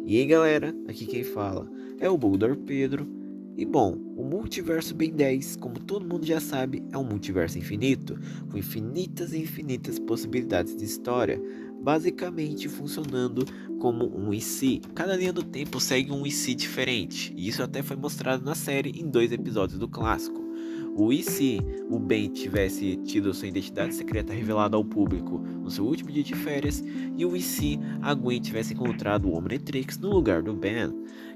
E aí galera, aqui quem fala é o Boulder Pedro. E bom, o Multiverso Ben 10, como todo mundo já sabe, é um multiverso infinito, com infinitas e infinitas possibilidades de história, basicamente funcionando como um IC. Cada linha do tempo segue um IC diferente, e isso até foi mostrado na série em 2 episódios do clássico. E se o Ben tivesse tido sua identidade secreta revelada ao público no seu último dia de férias, e se a Gwen tivesse encontrado o Omnitrix no lugar do Ben.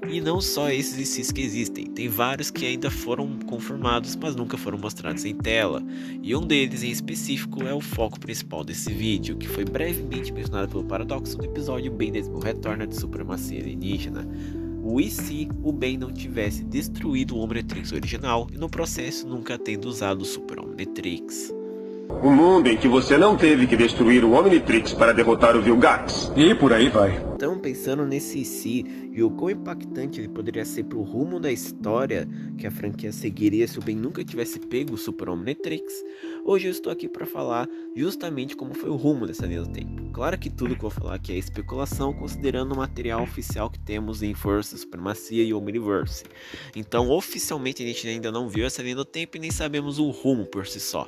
E não só esses ICs que existem, tem vários que ainda foram confirmados, mas nunca foram mostrados em tela. E um deles em específico é o foco principal desse vídeo, que foi brevemente mencionado pelo Paradoxo no episódio Ben 10.000 Retorna de Supremacia Alienígena. E se o Ben não tivesse destruído o Omnitrix original e no processo nunca tendo usado o Super Omnitrix. Um mundo em que você não teve que destruir o Omnitrix para derrotar o Vilgax. E por aí vai. Então, pensando nesse si e o quão impactante ele poderia ser pro rumo da história que a franquia seguiria se o Ben nunca tivesse pego o Super Omnitrix, hoje eu estou aqui para falar justamente como foi o rumo dessa linha do tempo. Claro que tudo que eu vou falar aqui é especulação, considerando o material oficial que temos em Força, Supremacia e Omniverse. Então, oficialmente a gente ainda não viu essa linha do tempo e nem sabemos o rumo por si só.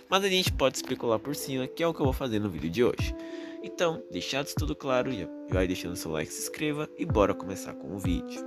Mas a gente pode especular por cima, que é o que eu vou fazer no vídeo de hoje. Então, deixado isso tudo claro, já vai deixando seu like, se inscreva e bora começar com o vídeo.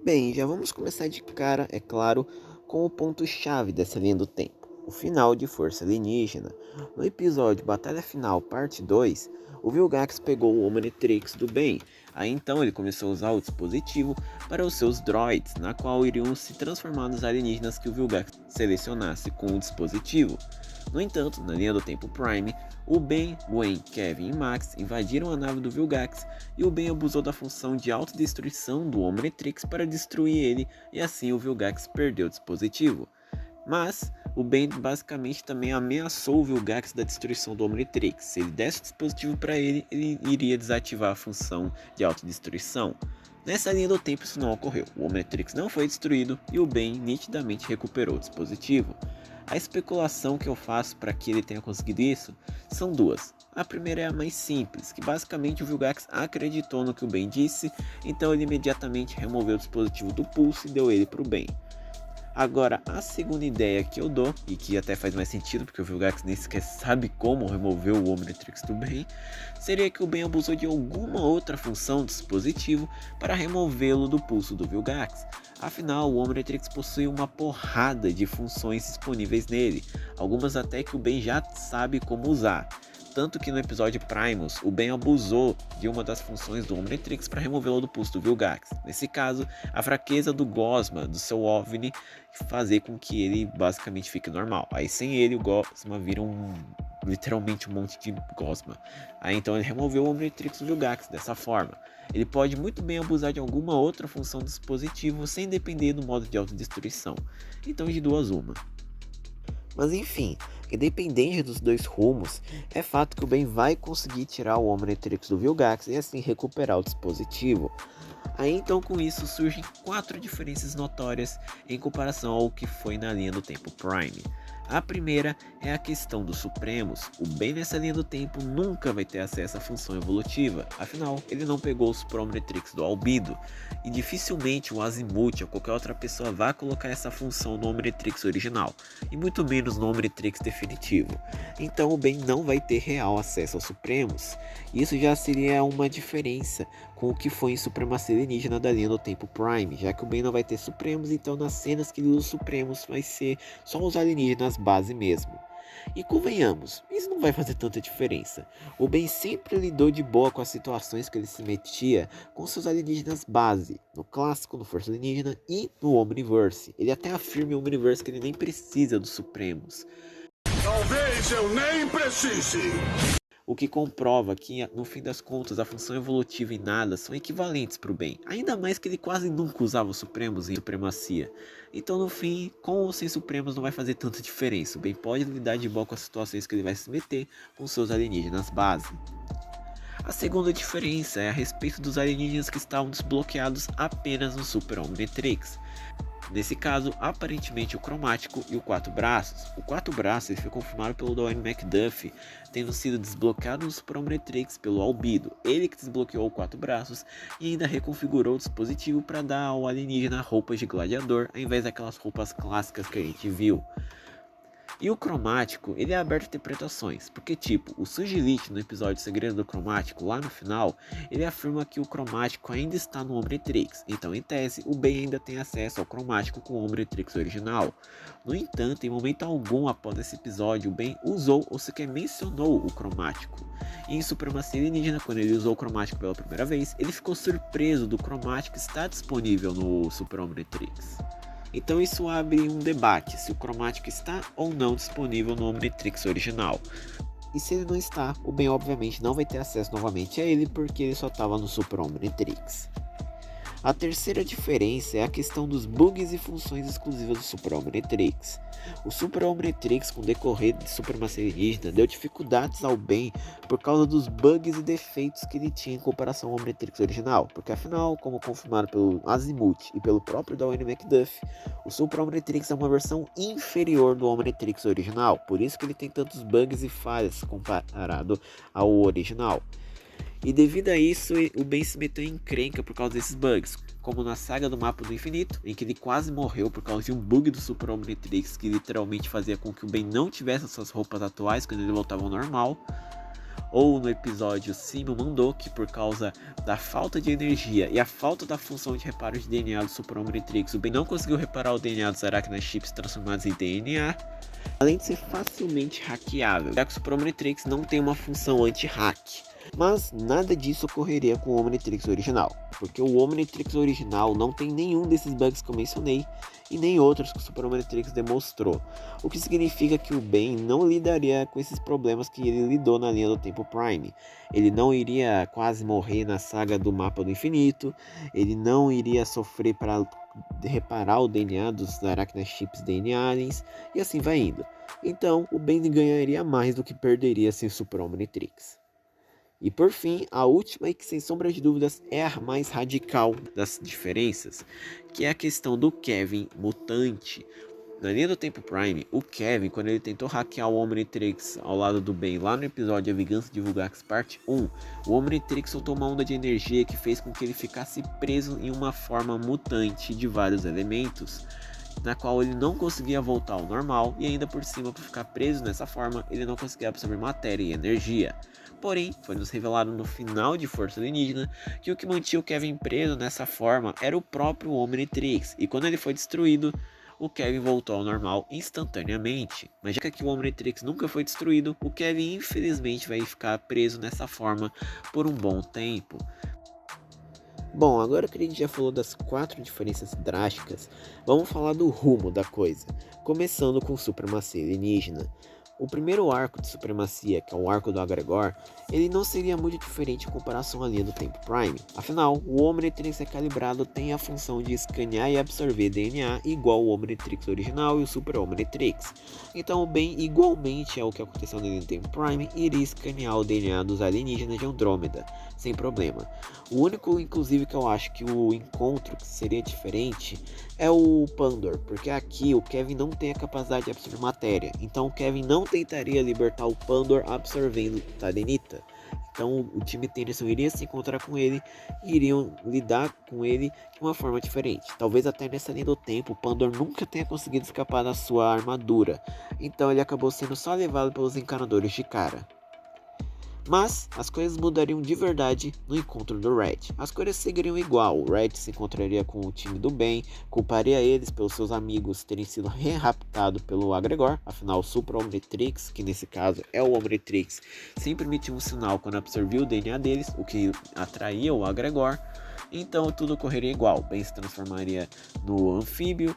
Bem, já vamos começar de cara, é claro, com o ponto-chave dessa linha do tempo, o final de Força Alienígena. No episódio Batalha Final Parte 2, o Vilgax pegou o Omnitrix do Ben. Aí então ele começou a usar o dispositivo para os seus droids, na qual iriam se transformar nos alienígenas que o Vilgax selecionasse com o dispositivo. No entanto, na linha do tempo Prime, o Ben, Gwen, Kevin e Max invadiram a nave do Vilgax e o Ben abusou da função de autodestruição do Omnitrix para destruir ele, e assim o Vilgax perdeu o dispositivo. Mas o Ben basicamente também ameaçou o Vilgax da destruição do Omnitrix. Se ele desse o dispositivo para ele, ele iria desativar a função de autodestruição. Nessa linha do tempo isso não ocorreu, o Omnitrix não foi destruído e o Ben nitidamente recuperou o dispositivo. A especulação que eu faço para que ele tenha conseguido isso são duas. A primeira é a mais simples, que basicamente o Vilgax acreditou no que o Ben disse, então ele imediatamente removeu o dispositivo do pulso e deu ele para o Ben. Agora, a segunda ideia que eu dou, e que até faz mais sentido, porque o Vilgax nem sequer sabe como remover o Omnitrix do Ben, seria que o Ben abusou de alguma outra função do dispositivo para removê-lo do pulso do Vilgax. Afinal, o Omnitrix possui uma porrada de funções disponíveis nele, algumas até que o Ben já sabe como usar. Tanto que no episódio Primus, o Ben abusou de uma das funções do Omnitrix para removê-lo do pulso do Vilgax. Nesse caso, a fraqueza do Gosma, do seu OVNI, fazer com que ele basicamente fique normal. Aí sem ele, o Gosma vira literalmente um monte de Gosma. Aí então ele removeu o Omnitrix do Vilgax dessa forma. Ele pode muito bem abusar de alguma outra função do dispositivo sem depender do modo de autodestruição. Então de duas uma. Mas enfim, independente dos dois rumos, é fato que o Ben vai conseguir tirar o Omnitrix do Vilgax e assim recuperar o dispositivo. Aí então com isso surgem 4 diferenças notórias em comparação ao que foi na linha do tempo Prime. A primeira é a questão dos Supremos. O Ben nessa linha do tempo nunca vai ter acesso à função evolutiva, afinal ele não pegou o Super Omnitrix do Albedo, e dificilmente o Azimuth ou qualquer outra pessoa vai colocar essa função no Omnitrix original, e muito menos no Omnitrix definitivo. Então o Ben não vai ter real acesso aos Supremos. Isso já seria uma diferença com o que foi em Supremacia Alienígena da linha do tempo Prime, já que o Ben não vai ter Supremos, então nas cenas que ele usa os Supremos vai ser só os alienígenas base mesmo. E convenhamos, isso não vai fazer tanta diferença. O Ben sempre lidou de boa com as situações que ele se metia com seus alienígenas base, no clássico, no Força Alienígena e no Omniverse. Ele até afirma em Omniverse que ele nem precisa dos Supremos. Talvez eu nem precise. O que comprova que, no fim das contas, a função evolutiva e nada são equivalentes para o Ben. Ainda mais que ele quase nunca usava os Supremos em Supremacia. Então, no fim, com ou sem Supremos não vai fazer tanta diferença. O Ben pode lidar de boa com as situações que ele vai se meter com seus alienígenas base. A segunda diferença é a respeito dos alienígenas que estavam desbloqueados apenas no Super Omnitrix. Nesse caso, aparentemente o Cromático e o Quatro Braços. O Quatro Braços ele foi confirmado pelo Dwayne McDuffie, tendo sido desbloqueado no Super Omnitrix pelo Albedo. Ele que desbloqueou o Quatro Braços e ainda reconfigurou o dispositivo para dar ao alienígena roupas de gladiador, ao invés daquelas roupas clássicas que a gente viu. E o Cromático, ele é aberto a interpretações, porque tipo, o Sugilite no episódio Segredo do Cromático, lá no final, ele afirma que o Cromático ainda está no Omnitrix, então em tese, o Ben ainda tem acesso ao Cromático com o Omnitrix original. No entanto, em momento algum após esse episódio, o Ben usou ou sequer mencionou o Cromático. E em Supremacia Alienígena, quando ele usou o Cromático pela primeira vez, ele ficou surpreso do Cromático estar disponível no Super Omnitrix. Então isso abre um debate se o Cromático está ou não disponível no Omnitrix original. E se ele não está, o Ben obviamente não vai ter acesso novamente a ele porque ele só estava no Super Omnitrix. A terceira diferença é a questão dos bugs e funções exclusivas do Super Omnitrix. O Super Omnitrix, com o decorrer de Supremacia Alienígena, deu dificuldades ao Ben por causa dos bugs e defeitos que ele tinha em comparação ao Omnitrix original, porque afinal, como confirmado pelo Azimuth e pelo próprio Dwayne McDuffie, o Super Omnitrix é uma versão inferior do Omnitrix original, por isso que ele tem tantos bugs e falhas comparado ao original. E devido a isso, o Ben se meteu em encrenca por causa desses bugs, como na saga do Mapa do Infinito, em que ele quase morreu por causa de um bug do Super Omnitrix que literalmente fazia com que o Ben não tivesse as suas roupas atuais quando ele voltava ao normal, ou no episódio Simon Mandoki, por causa da falta de energia e a falta da função de reparo de DNA do Super Omnitrix, o Ben não conseguiu reparar o DNA dos Arachna Chips transformados em DNA, além de ser facilmente hackeável, já que o Super Omnitrix não tem uma função anti-hack. Mas nada disso ocorreria com o Omnitrix original, porque o Omnitrix original não tem nenhum desses bugs que eu mencionei e nem outros que o Super Omnitrix demonstrou, o que significa que o Ben não lidaria com esses problemas que ele lidou na linha do tempo Prime. Ele não iria quase morrer na saga do Mapa do Infinito, ele não iria sofrer para reparar o DNA dos Arachna Chips DNA Aliens, e assim vai indo. Então o Ben ganharia mais do que perderia sem o Super Omnitrix. E por fim, a última e que sem sombra de dúvidas é a mais radical das diferenças, que é a questão do Kevin mutante. Na linha do tempo Prime, o Kevin, quando ele tentou hackear o Omnitrix ao lado do Ben lá no episódio A Vingança de Vulgax Parte 1, o Omnitrix soltou uma onda de energia que fez com que ele ficasse preso em uma forma mutante de vários elementos, na qual ele não conseguia voltar ao normal e ainda por cima, por ficar preso nessa forma, ele não conseguia absorver matéria e energia. Porém, foi nos revelado no final de Força Alienígena que o que mantinha o Kevin preso nessa forma era o próprio Omnitrix, e quando ele foi destruído, o Kevin voltou ao normal instantaneamente. Mas já que o Omnitrix nunca foi destruído, o Kevin infelizmente vai ficar preso nessa forma por um bom tempo. Bom, agora que a gente já falou das 4 diferenças drásticas, vamos falar do rumo da coisa, começando com Supremacia Alienígena. O primeiro arco de Supremacia, que é o arco do Agregor, ele não seria muito diferente em comparação à linha do tempo Prime. Afinal, o Omnitrix recalibrado tem a função de escanear e absorver DNA igual o Omnitrix original e o Super Omnitrix. Então, bem igualmente é o que aconteceu na linha do tempo Prime, iria escanear o DNA dos alienígenas de Andrômeda, sem problema. O único, inclusive, que eu acho que o encontro que seria diferente é o Pandor, porque aqui o Kevin não tem a capacidade de absorver matéria, então o Kevin não tentaria libertar o Pandor absorvendo Tadenita. Então o time Tennyson iria se encontrar com ele e iriam lidar com ele de uma forma diferente. Talvez até nessa linha do tempo o Pandor nunca tenha conseguido escapar da sua armadura, então ele acabou sendo só levado pelos encanadores de cara. Mas as coisas mudariam de verdade no encontro do Red. As coisas seguiriam igual, o Red se encontraria com o time do bem, culparia eles pelos seus amigos terem sido re-raptados pelo Agregor, afinal o Super Omnitrix, que nesse caso é o Omnitrix, sempre emitia um sinal quando absorvia o DNA deles, o que atraía o Agregor. Então tudo correria igual, o Ben se transformaria no anfíbio,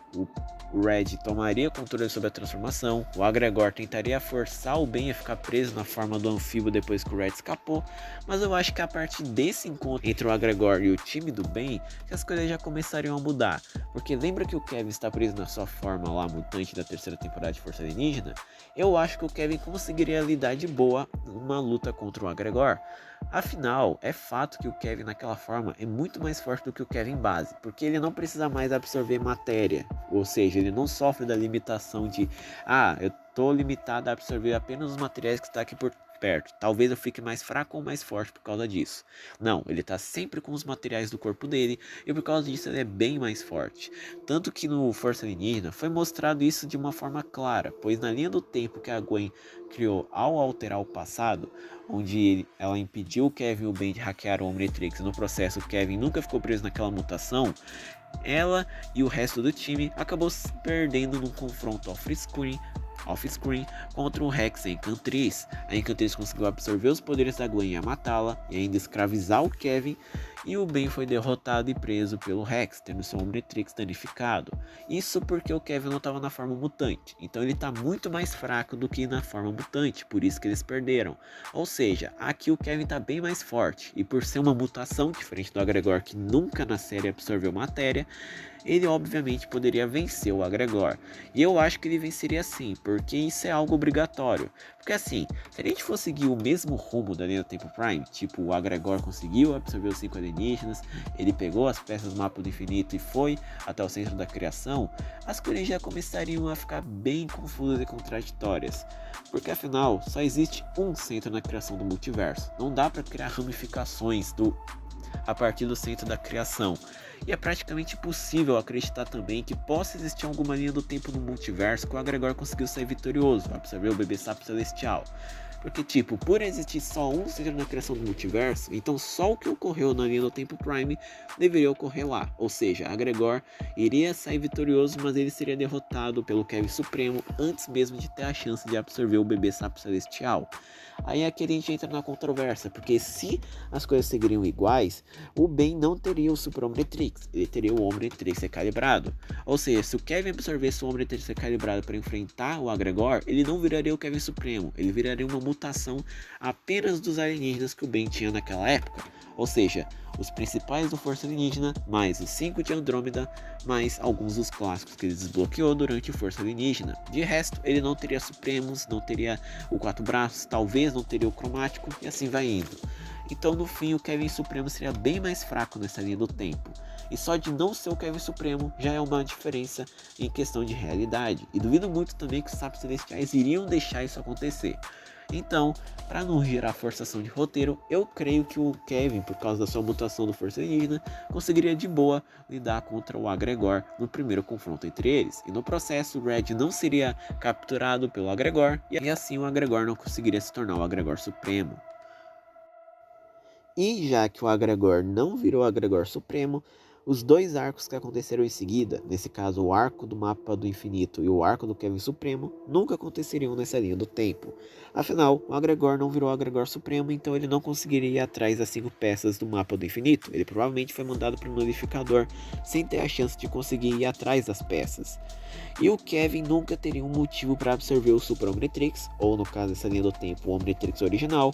o Red tomaria controle sobre a transformação, o Agregor tentaria forçar o Ben a ficar preso na forma do anfíbio depois que o Red escapou, mas eu acho que a partir desse encontro entre o Agregor e o time do Ben, que as coisas já começariam a mudar, porque lembra que o Kevin está preso na sua forma lá mutante da terceira temporada de Força Alienígena? Eu acho que o Kevin conseguiria lidar de boa numa luta contra o Agregor. Afinal, é fato que o Kevin naquela forma é muito mais forte do que o Kevin base, porque ele não precisa mais absorver matéria, ou seja, ele não sofre da limitação de eu tô limitado a absorver apenas os materiais que está aqui por perto, talvez eu fique mais fraco ou mais forte por causa disso. Não, ele tá sempre com os materiais do corpo dele e por causa disso ele é bem mais forte. Tanto que no Força Alienígena foi mostrado isso de uma forma clara, pois na linha do tempo que a Gwen criou ao alterar o passado, onde ela impediu o Kevin e o Ben de hackear o Omnitrix, e no processo o Kevin nunca ficou preso naquela mutação, ela e o resto do time acabou se perdendo num confronto off-screen contra o Rex e a Encantriz. A Encantriz conseguiu absorver os poderes da Gwen e matá-la, e ainda escravizar o Kevin, e o Ben foi derrotado e preso pelo Rex, tendo seu Omnitrix danificado. Isso porque o Kevin não estava na forma mutante, então ele está muito mais fraco do que na forma mutante, por isso que eles perderam. Ou seja, aqui o Kevin está bem mais forte, e por ser uma mutação diferente do Agregor que nunca na série absorveu matéria, ele obviamente poderia vencer o Agregor. E eu acho que ele venceria sim, porque isso é algo obrigatório. Porque assim, se a gente for seguir o mesmo rumo da linha do Tempo Prime, tipo o Agregor conseguiu absorver os 5 alienígenas, ele pegou as peças do mapa do infinito e foi até o centro da criação, as coisas já começariam a ficar bem confusas e contraditórias. Porque afinal, só existe um centro na criação do multiverso. Não dá para criar ramificações a partir do centro da criação. E é praticamente impossível acreditar também que possa existir alguma linha do tempo no multiverso que o Agregor conseguiu sair vitorioso, absorver o bebê sapo celestial. Porque, tipo, por existir só um centro na criação do multiverso, então só o que ocorreu na linha do Tempo Prime deveria ocorrer lá. Ou seja, Agregor iria sair vitorioso, mas ele seria derrotado pelo Kevin Supremo antes mesmo de ter a chance de absorver o bebê sapo celestial. Aí aqui a gente entra na controvérsia, porque se as coisas seguiriam iguais, o Ben não teria o Super Omnitrix, ele teria o Omnitrix recalibrado. Ou seja, se o Kevin absorvesse o Omnitrix recalibrado para enfrentar o Agregor, ele não viraria o Kevin Supremo, ele viraria uma mutação apenas dos alienígenas que o Ben tinha naquela época. Ou seja, os principais do Força Alienígena, mais os 5 de Andrômeda, mais alguns dos clássicos que ele desbloqueou durante Força Alienígena. De resto, ele não teria Supremos, não teria o 4 braços, talvez não teria o Cromático, e assim vai indo. Então no fim o Kevin Supremo seria bem mais fraco nessa linha do tempo. E só de não ser o Kevin Supremo já é uma diferença em questão de realidade. E duvido muito também que os Sapos Celestiais iriam deixar isso acontecer. Então, para não gerar forçação de roteiro, eu creio que o Kevin, por causa da sua mutação do Força Alienígena, conseguiria de boa lidar contra o Agregor no primeiro confronto entre eles. E no processo, o Red não seria capturado pelo Agregor, e assim o Agregor não conseguiria se tornar o Agregor Supremo. E já que o Agregor não virou o Agregor Supremo, os dois arcos que aconteceram em seguida, nesse caso o arco do mapa do infinito e o arco do Kevin Supremo, nunca aconteceriam nessa linha do tempo. Afinal, o Agregor não virou o Agregor Supremo, então ele não conseguiria ir atrás das 5 peças do mapa do infinito. Ele provavelmente foi mandado para o Nullificador sem ter a chance de conseguir ir atrás das peças. E o Kevin nunca teria um motivo para absorver o Super Omnitrix, ou no caso dessa linha do tempo, o Omnitrix original,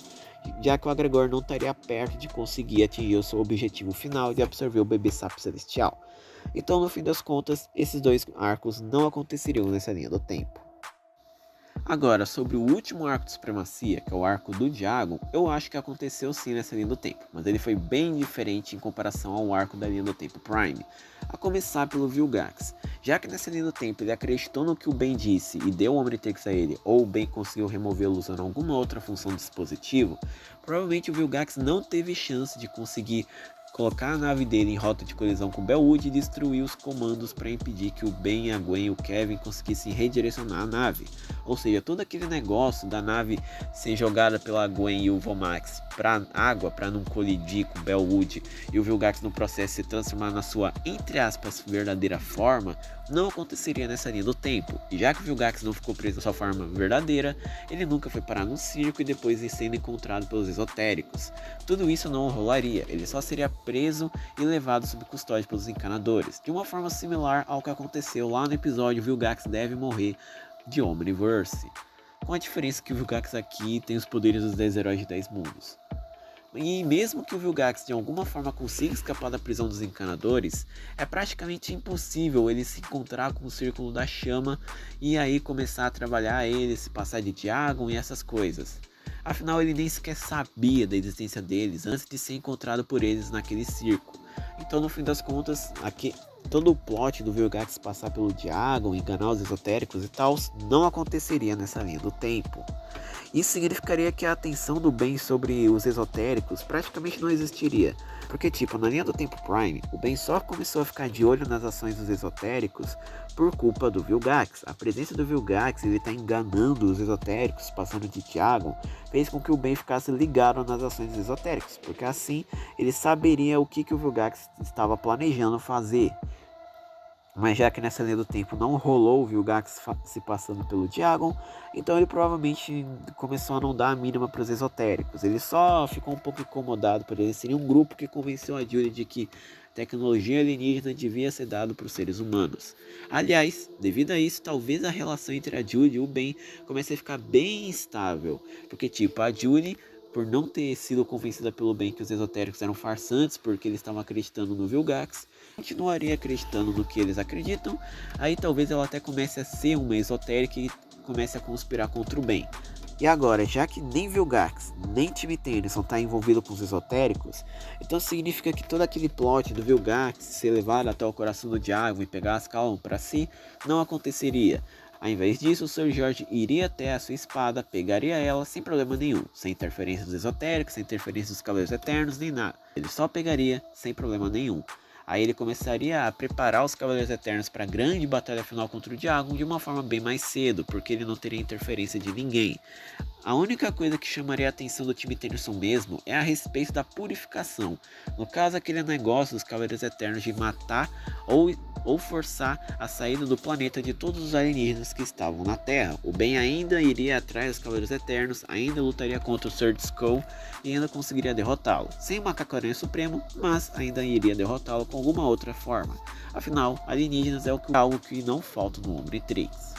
já que o Agregor não estaria perto de conseguir atingir o seu objetivo final de absorver o bebê sapo celestial. Então, no fim das contas, esses dois arcos não aconteceriam nessa linha do tempo. Agora, sobre o último arco de supremacia, que é o arco do Diagon, eu acho que aconteceu sim nessa linha do tempo, mas ele foi bem diferente em comparação ao arco da linha do tempo Prime. A começar pelo Vilgax. Já que nessa linha do tempo ele acreditou no que o Ben disse e deu o Omnitrix a ele, ou o Ben conseguiu removê-lo usando alguma outra função do dispositivo, provavelmente o Vilgax não teve chance de conseguir colocar a nave dele em rota de colisão com o Bellwood e destruir os comandos para impedir que o Ben, a Gwen e o Kevin conseguissem redirecionar a nave. Ou seja, todo aquele negócio da nave ser jogada pela Gwen e o Vomax pra água, para não colidir com o Bellwood, e o Vilgax no processo se transformar na sua, entre aspas, verdadeira forma, não aconteceria nessa linha do tempo. E já que o Vilgax não ficou preso na sua forma verdadeira, ele nunca foi parar no circo e depois ir sendo encontrado pelos esotéricos. Tudo isso não rolaria, ele só seria preso e levado sob custódia pelos encanadores, de uma forma similar ao que aconteceu lá no episódio Vilgax deve morrer de Omniverse. Com a diferença que o Vilgax aqui tem os poderes dos 10 heróis de 10 mundos. E mesmo que o Vilgax de alguma forma consiga escapar da prisão dos encanadores, é praticamente impossível ele se encontrar com o Círculo da Chama e aí começar a trabalhar ele, se passar de Diagon e essas coisas. Afinal, ele nem sequer sabia da existência deles antes de ser encontrado por eles naquele circo. Então, no fim das contas, aqui todo o plot do Vilgax passar pelo Diagon, enganar os esotéricos e tal, não aconteceria nessa linha do tempo. Isso significaria que a atenção do Ben sobre os esotéricos praticamente não existiria. Porque tipo, na linha do tempo Prime, o Ben só começou a ficar de olho nas ações dos esotéricos por culpa do Vilgax. A presença do Vilgax, ele tá enganando os esotéricos, passando de Diagon, fez com que o Ben ficasse ligado nas ações dos esotéricos. Porque assim, ele saberia o que o Vilgax estava planejando fazer. Mas já que nessa linha do tempo não rolou o Vilgax se passando pelo Diagon, então ele provavelmente começou a não dar a mínima para os esotéricos. Ele só ficou um pouco incomodado por eles serem um grupo que convenceu a Julie de que tecnologia alienígena devia ser dado para os seres humanos. Aliás, devido a isso, talvez a relação entre a Julie e o Ben comece a ficar bem instável. Porque tipo, a Julie, por não ter sido convencida pelo Ben que os esotéricos eram farsantes porque eles estavam acreditando no Vilgax, continuaria acreditando no que eles acreditam, aí talvez ela até comece a ser uma esotérica e comece a conspirar contra o Ben. E agora, já que nem Vilgax, nem Tim Tennyson tá envolvido com os esotéricos, então significa que todo aquele plot do Vilgax ser levado até o coração do Diagon e pegar as Calum para si, não aconteceria. Ao invés disso, o Sr. Jorge iria até a sua espada, pegaria ela sem problema nenhum, sem interferência dos esotéricos, sem interferência dos Cavaleiros Eternos, nem nada. Ele só pegaria sem problema nenhum. Aí ele começaria a preparar os Cavaleiros Eternos para a grande batalha final contra o Diagon de uma forma bem mais cedo, porque ele não teria interferência de ninguém. A única coisa que chamaria a atenção do time Tennyson mesmo é a respeito da purificação. No caso, aquele negócio dos Cavaleiros Eternos de matar ou forçar a saída do planeta de todos os alienígenas que estavam na Terra. O Ben ainda iria atrás dos Cavaleiros Eternos, ainda lutaria contra o Third Skull e ainda conseguiria derrotá-lo. Sem o Macaco-Aranha Supremo, mas ainda iria derrotá-lo com alguma outra forma. Afinal, alienígenas é algo que não falta no Omnitrix.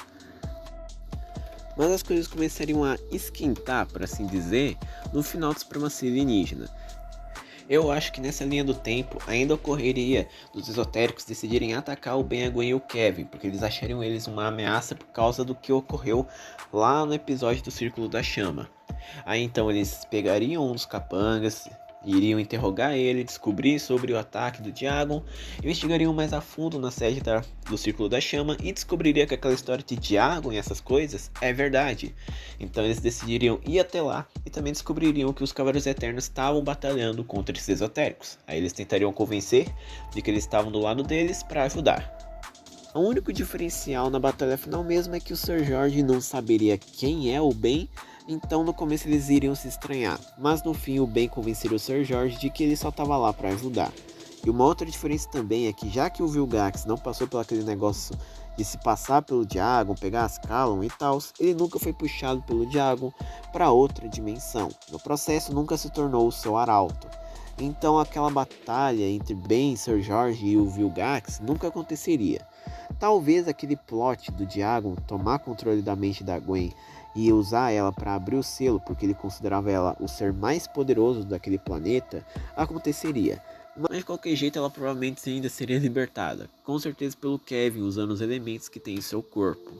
Mas as coisas começariam a esquentar, por assim dizer, no final da supremacia alienígena. Eu acho que nessa linha do tempo ainda ocorreria dos esotéricos decidirem atacar o Ben, a Gwen e o Kevin, porque eles achariam eles uma ameaça por causa do que ocorreu lá no episódio do Círculo da Chama. Aí então eles pegariam um dos capangas, iriam interrogar ele, descobrir sobre o ataque do Diagon, investigariam mais a fundo na sede do Círculo da Chama e descobriria que aquela história de Diagon e essas coisas é verdade. Então eles decidiriam ir até lá e também descobririam que os Cavaleiros Eternos estavam batalhando contra esses esotéricos. Aí eles tentariam convencer de que eles estavam do lado deles para ajudar. O único diferencial na batalha final mesmo é que o Sr. Jorge não saberia quem é o Ben. Então no começo eles iriam se estranhar, mas no fim o Ben convenceria o Sr. Jorge de que ele só estava lá para ajudar. E uma outra diferença também é que já que o Vilgax não passou por aquele negócio de se passar pelo Diagon, pegar as Calum e tal, ele nunca foi puxado pelo Diagon para outra dimensão. No processo nunca se tornou o seu arauto. Então aquela batalha entre Ben, Sr. Jorge e o Vilgax nunca aconteceria. Talvez aquele plot do Diagon tomar controle da mente da Gwen e usar ela para abrir o selo porque ele considerava ela o ser mais poderoso daquele planeta, aconteceria. Mas de qualquer jeito ela provavelmente ainda seria libertada, com certeza pelo Kevin usando os elementos que tem em seu corpo.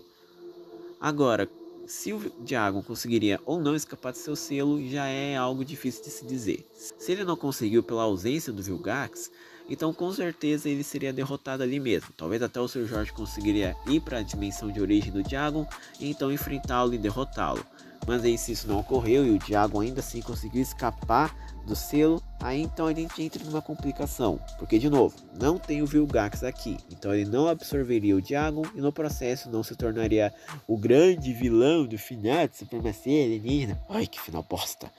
Agora, se o Diagon conseguiria ou não escapar de seu selo já é algo difícil de se dizer. Se ele não conseguiu pela ausência do Vilgax, então com certeza ele seria derrotado ali mesmo. Talvez até o Sr. Jorge conseguiria ir para a dimensão de origem do Diagon e então enfrentá-lo e derrotá-lo. Mas aí se isso não ocorreu e o Diagon ainda assim conseguiu escapar do selo, aí então a gente entra numa complicação, porque de novo, não tem o Vilgax aqui, então ele não absorveria o Diagon e no processo não se tornaria o grande vilão do final de supremacia alienígena. Ai, que final bosta!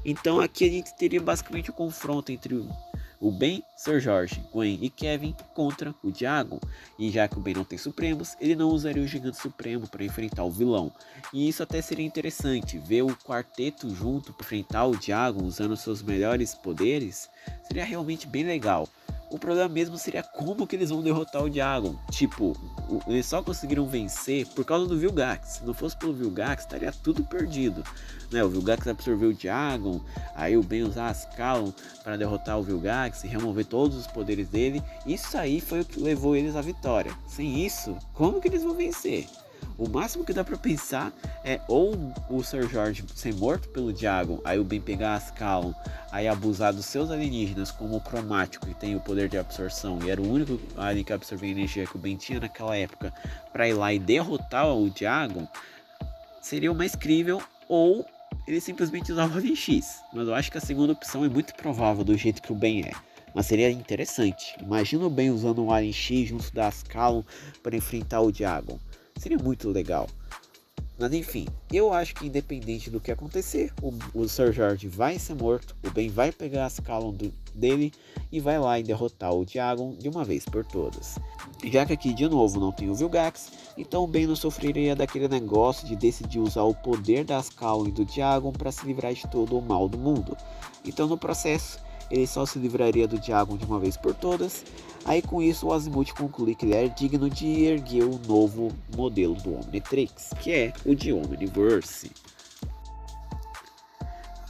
Então aqui a gente teria basicamente o confronto entre o Ben, Sir Jorge, Gwen e Kevin contra o Diagon. E já que o Ben não tem Supremos, ele não usaria o Gigante Supremo para enfrentar o vilão. E isso até seria interessante, ver o quarteto junto para enfrentar o Diagon usando seus melhores poderes, seria realmente bem legal. O problema mesmo seria como que eles vão derrotar o Diagon. Tipo, eles só conseguiram vencer por causa do Vilgax. Se não fosse pelo Vilgax, estaria tudo perdido. Né? O Vilgax absorveu o Diagon, aí o Ben usar as Ascalon para derrotar o Vilgax e remover todos os poderes dele. Isso aí foi o que levou eles à vitória. Sem isso, como que eles vão vencer? O máximo que dá pra pensar é ou o Sir Jorge ser morto pelo Diagon, aí o Ben pegar as Ascalon, aí abusar dos seus alienígenas, como o Cromático, que tem o poder de absorção, e era o único alien que absorvia energia que o Ben tinha naquela época, pra ir lá e derrotar o Diagon, seria o mais crível, ou ele simplesmente usava o Alien X. Mas eu acho que a segunda opção é muito provável do jeito que o Ben é. Mas seria interessante. Imagina o Ben usando um Alien X junto da Ascalon para enfrentar o Diagon. Seria muito legal. Mas enfim, eu acho que independente do que acontecer, o Sir Jorge vai ser morto, o Ben vai pegar as Ascalon dele e vai lá e derrotar o Diagon de uma vez por todas. Já que aqui de novo não tem o Vilgax, então o Ben não sofreria daquele negócio de decidir usar o poder das Ascalon e do Diagon para se livrar de todo o mal do mundo. Então no processo, ele só se livraria do Diagon de uma vez por todas. Aí com isso o Azimuth conclui que ele é digno de erguer o novo modelo do Omnitrix, que é o de Omniverse.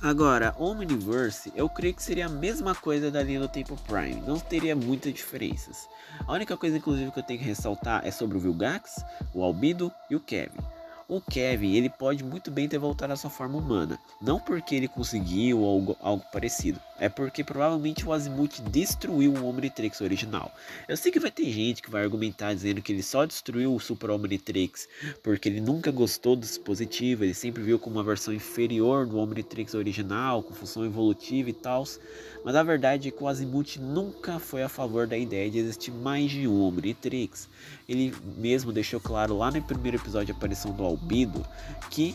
Agora, Omniverse, eu creio que seria a mesma coisa da linha do Tempo Prime, não teria muitas diferenças. A única coisa inclusive que eu tenho que ressaltar é sobre o Vilgax, o Albedo e o Kevin. O Kevin, ele pode muito bem ter voltado à sua forma humana, não porque ele conseguiu ou algo parecido, é porque provavelmente o Azimuth destruiu o Omnitrix original. Eu sei que vai ter gente que vai argumentar dizendo que ele só destruiu o Super Omnitrix porque ele nunca gostou do dispositivo, ele sempre viu como uma versão inferior do Omnitrix original, com função evolutiva e tal, mas a verdade é que o Azimuth nunca foi a favor da ideia de existir mais de um Omnitrix. Ele mesmo deixou claro lá no primeiro episódio de aparição do Albedo que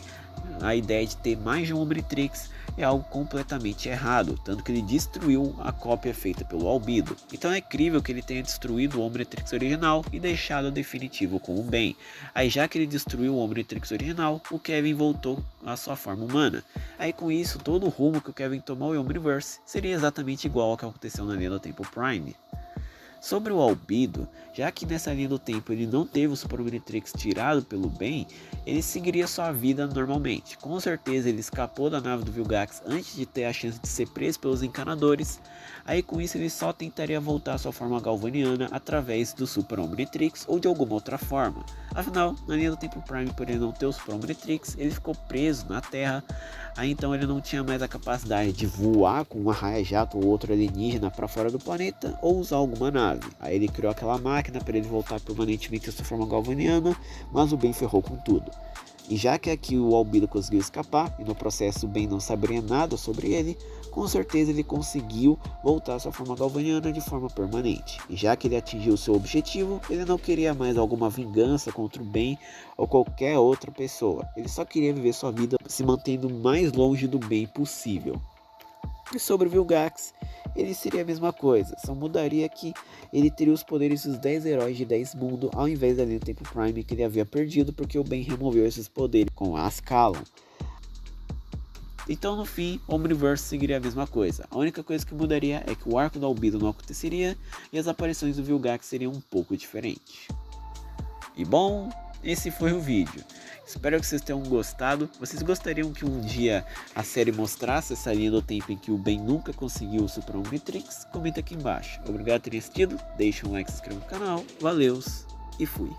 a ideia de ter mais de um Omnitrix é algo completamente errado, tanto que ele destruiu a cópia feita pelo Albedo. Então é incrível que ele tenha destruído o Omnitrix original e deixado o definitivo com o Ben. Aí já que ele destruiu o Omnitrix original, o Kevin voltou à sua forma humana. Aí com isso, todo o rumo que o Kevin tomou em Omniverse seria exatamente igual ao que aconteceu na linha do Tempo Prime. Sobre o Albedo, já que nessa linha do tempo ele não teve o Super Omnitrix tirado pelo Ben, ele seguiria sua vida normalmente. Com certeza ele escapou da nave do Vilgax antes de ter a chance de ser preso pelos encanadores. Aí com isso ele só tentaria voltar à sua forma galvaniana através do Super Omnitrix ou de alguma outra forma. Afinal, na linha do Tempo Prime, por ele não ter o Super Omnitrix, ele ficou preso na Terra. Aí então ele não tinha mais a capacidade de voar com uma raia-jato ou outro alienígena para fora do planeta ou usar alguma nave. Aí ele criou aquela máquina para ele voltar permanentemente à sua forma galvaniana, mas o Ben ferrou com tudo. E já que aqui o Albedo conseguiu escapar, e no processo o Ben não saberia nada sobre ele, com certeza ele conseguiu voltar à sua forma galvaniana de forma permanente. E já que ele atingiu seu objetivo, ele não queria mais alguma vingança contra o Ben ou qualquer outra pessoa. Ele só queria viver sua vida se mantendo o mais longe do bem possível. E sobre o Vilgax, ele seria a mesma coisa, só mudaria que ele teria os poderes dos 10 heróis de 10 mundos ao invés da linha do Tempo Prime que ele havia perdido porque o Ben removeu esses poderes com a Ascalon. Então no fim, o Omniverse seguiria a mesma coisa. A única coisa que mudaria é que o arco do Albedo não aconteceria e as aparições do Vilgax seriam um pouco diferentes. E bom, esse foi o vídeo. Espero que vocês tenham gostado. Vocês gostariam que um dia a série mostrasse essa linha do tempo em que o Ben nunca conseguiu o Super Omnitrix? Comenta aqui embaixo. Obrigado por terem assistido, deixa um like, se inscreva no canal. Valeus e fui.